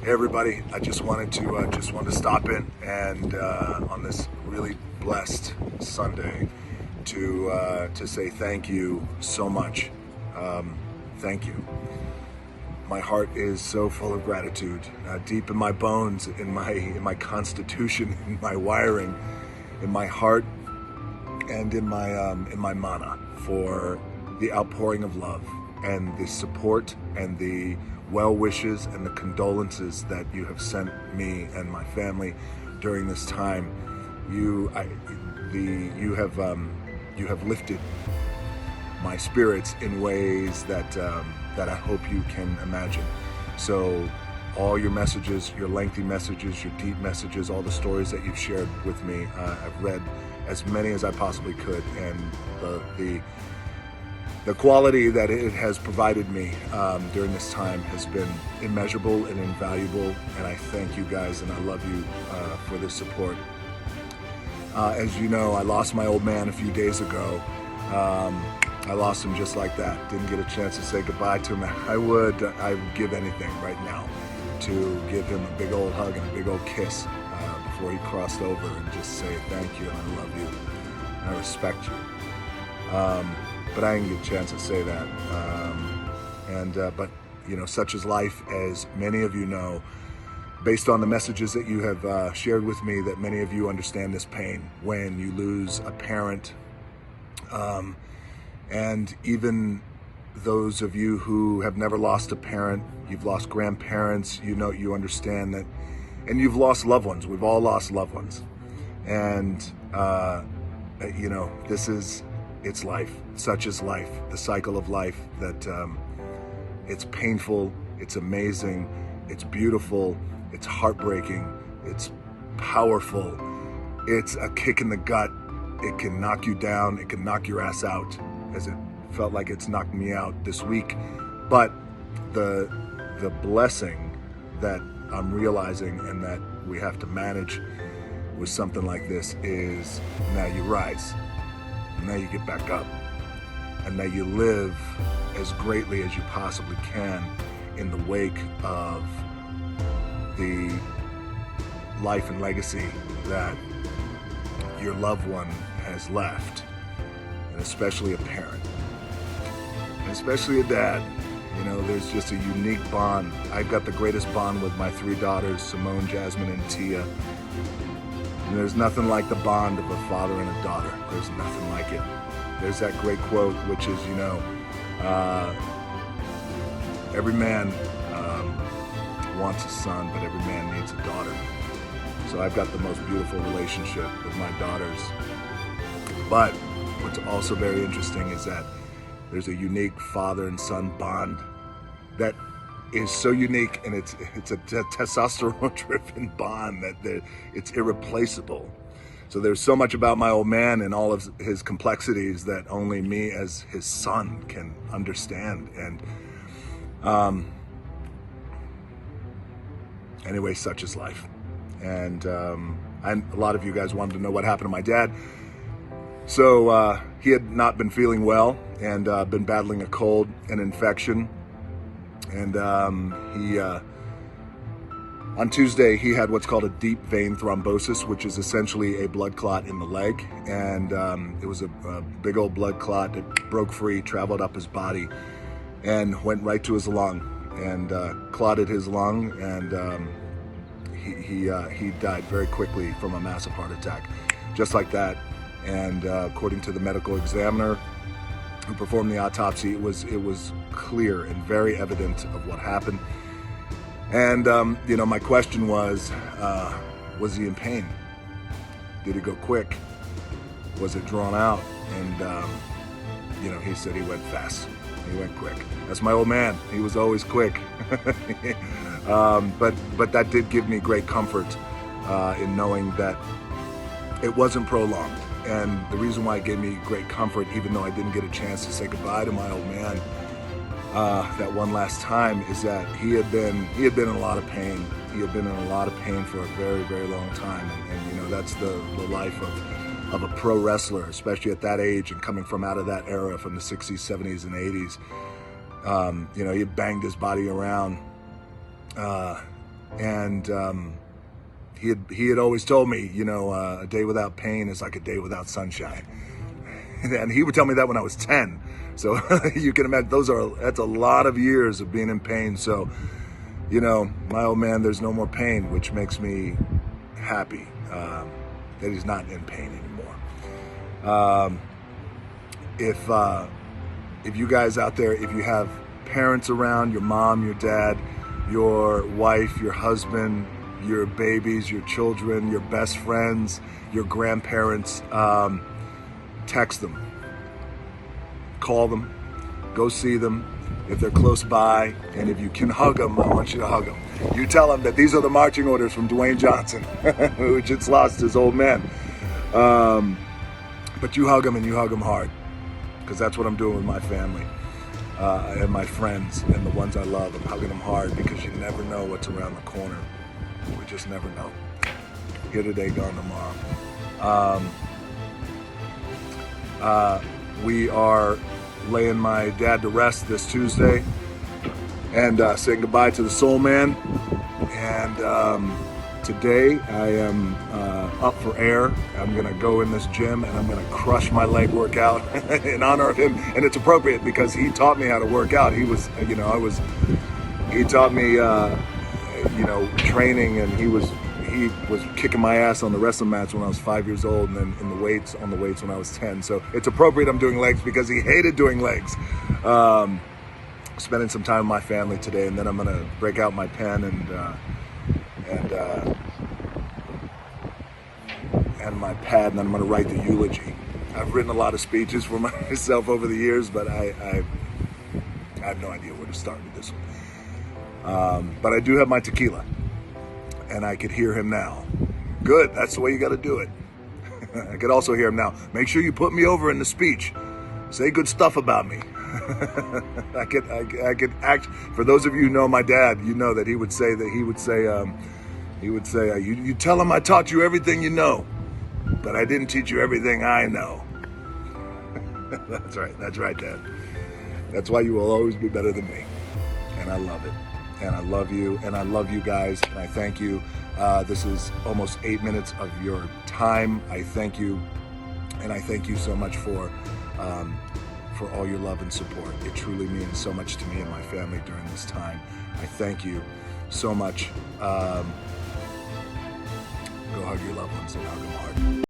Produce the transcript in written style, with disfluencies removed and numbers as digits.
Hey everybody, I just wanted to stop in and on this really blessed Sunday to say thank you so much. Thank you. My heart is so full of gratitude, deep in my bones, in my constitution, in my wiring, in my heart, and in my mana for the outpouring of love and the support and the well wishes and the condolences that you have sent me and my family during this time. You have lifted my spirits in ways that I hope you can imagine. So all your messages, your lengthy messages, your deep messages, all the stories that you've shared with me, I've read as many as I possibly could, and the quality that it has provided me during this time has been immeasurable and invaluable, and I thank you guys and I love you for this support. As you know, I lost my old man a few days ago. I lost him just like that. Didn't get a chance to say goodbye to him. I would give anything right now to give him a big old hug and a big old kiss before he crossed over, and just say thank you and I love you and I respect you. But I didn't get a chance to say that. But you know, such is life, as many of you know, based on the messages that you have shared with me, that many of you understand this pain when you lose a parent. And even those of you who have never lost a parent, you've lost grandparents, you know, you understand that, and you've lost loved ones. We've all lost loved ones. And, you know, it's life. Such is life, the cycle of life, that it's painful, it's amazing, it's beautiful, it's heartbreaking, it's powerful, it's a kick in the gut. It can knock you down, it can knock your ass out, as it felt like it's knocked me out this week. But the blessing that I'm realizing and that we have to manage with something like this is, now you rise, now you get back up, and now you live as greatly as you possibly can in the wake of the life and legacy that your loved one has left, and especially a parent, and especially a dad. You know, there's just a unique bond. I've got the greatest bond with my three daughters, Simone, Jasmine, and Tia. And there's nothing like the bond of a father and a daughter. There's nothing like it. There's that great quote, which is, you know, every man wants a son, but every man needs a daughter. So I've got the most beautiful relationship with my daughters. But what's also very interesting is that there's a unique father and son bond that is so unique, and it's a testosterone-driven bond that it's irreplaceable. So there's so much about my old man and all of his complexities that only me as his son can understand. And anyway, such is life. And a lot of you guys wanted to know what happened to my dad. So he had not been feeling well and been battling a cold and infection. And on Tuesday, he had what's called a deep vein thrombosis, which is essentially a blood clot in the leg. And it was a big old blood clot that broke free, traveled up his body, and went right to his lung, and clotted his lung, and he died very quickly from a massive heart attack, just like that. And according to the medical examiner who performed the autopsy, it was clear and very evident of what happened. And you know, my question was he in pain? Did it go quick? Was it drawn out? And you know, he said he went fast. He went quick. That's my old man. He was always quick. But that did give me great comfort in knowing that it wasn't prolonged. And the reason why it gave me great comfort, even though I didn't get a chance to say goodbye to my old man that one last time, is that he had been in a lot of pain. He had been in a lot of pain for a very, very long time. And you know, that's the life of a pro wrestler, especially at that age and coming from out of that era, from the 60s, 70s, and 80s. You know, he banged his body around And he had always told me, you know, a day without pain is like a day without sunshine. And he would tell me that when I was 10. So you can imagine that's a lot of years of being in pain. So, you know, my old man, there's no more pain, which makes me happy that he's not in pain anymore. If you guys out there, if you have parents around, your mom, your dad, your wife, your husband, your babies, your children, your best friends, your grandparents, text them, call them, go see them if they're close by, and if you can hug them, I want you to hug them. You tell them that these are the marching orders from Dwayne Johnson, who just lost his old man. But you hug them, and you hug them hard, because that's what I'm doing with my family and my friends and the ones I love. I'm hugging them hard, because you never know what's around the corner. We just never know. Here today, gone tomorrow. We are laying my dad to rest this Tuesday and saying goodbye to the soul man. And today I am up for air. I'm gonna go in this gym and I'm gonna crush my leg workout in honor of him. And it's appropriate because he taught me how to work out. He was, you know, he taught me, you know, training, and he was kicking my ass on the wrestling mats when I was 5 years old, and then on the weights when I was 10. So it's appropriate I'm doing legs because he hated doing legs. Spending some time with my family today, and then I'm gonna break out my pen and my pad, and then I'm gonna write the eulogy. I've written a lot of speeches for myself over the years, but I have no idea where to start with this one. But I do have my tequila, and I could hear him now. Good, that's the way you gotta do it. I could also hear him now. Make sure you put me over in the speech. Say good stuff about me. I could act. For those of you who know my dad, you know that he would say, you tell him I taught you everything you know, but I didn't teach you everything I know. That's right, Dad. That's why you will always be better than me. And I love it. And I love you, and I love you guys, and I thank you. This is almost 8 minutes of your time. I thank you, and I thank you so much for all your love and support. It truly means so much to me and my family during this time. I thank you so much. Go hug your loved ones and hug them hard.